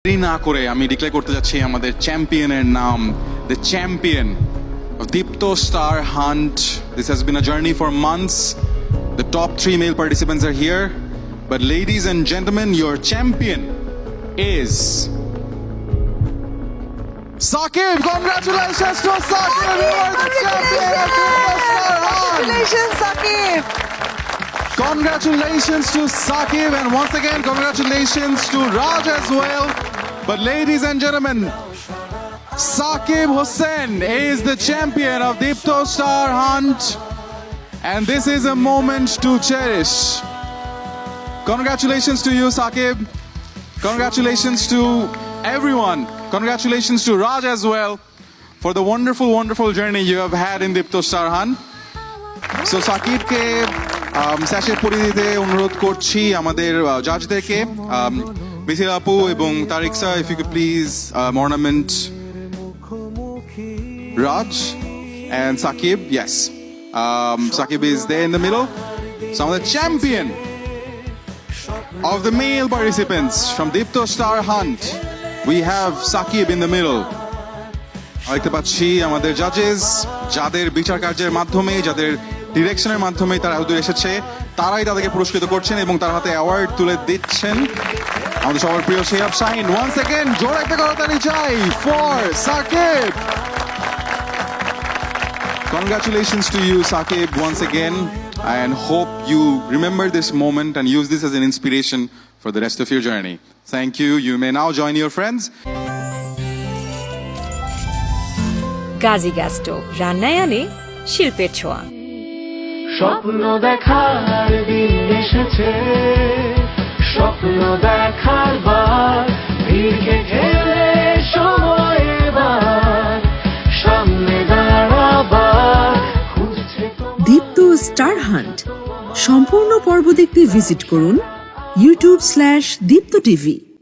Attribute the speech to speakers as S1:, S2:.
S1: দেরি না করে আমি ডিক্লেয়ার করতে যাচ্ছি আমাদের চ্যাম্পিয়নের নাম, the champion of Deepto Star Hunt. This has been a journey for months. The top 3 male participants are here. But ladies and gentlemen, your champion is Saqib. Congratulations to Saqib. You are the champion of Deepto Star Hunt.
S2: Congratulations, Saqib.
S1: Congratulations to Saqib, and once again, congratulations to Raj as well. But ladies and gentlemen, Saqib Hussain is the champion of Deepto Star Hunt, and this is a moment to cherish. Congratulations to you, Saqib. Congratulations to everyone. Congratulations to Raj as well for the wonderful, wonderful journey you have had in Deepto Star Hunt. So Saqib ke স্যাশের পরিধিতে অনুরোধ করছি আমাদের জাজদেরকে, মিথিলা আপু এবং তারিক sir, if you could please ornament Raj and Saqib. Yes, Saqib is there in the middle. So আমাদের champion of the male participants from Deepto Star Hunt, we have Saqib in the middle. দেখতে পাচ্ছি আমাদের জাজেস, যাদের বিচার কার্যের মাধ্যমে, যাদের ডিরেকশনের মাধ্যমে তারা হুদুর এসেছে, তারাই তাদেরকে পুরস্কৃত করছেন এবং তার হাতে অ্যাওয়ার্ড তুলে দিচ্ছেন। আমাদের সবার প্রিয় শেহাব শাহিন, ওয়ান্স अगेन জোরে একটা করতালি চাই for Saqib. Congratulations to you, Saqib, once again, and hope you remember this moment and use this as an inspiration for the rest of your journey. Thank you. You may now join your friends.
S3: Gazi gas stove রান্নায় আনে শিল্পের ছোঁয়া।
S4: স্বপ্ন দেখার দিন এসেছে, স্বপ্ন দেখার বার, ভিড়কে ঠেলে সময় এবার সামনে দাঁড়াবার খুঁজছে।
S5: দীপ্ত স্টার হান্ট সম্পূর্ণ পর্ব দেখতে ভিজিট করুন youtube/দীপ্ত টিভি।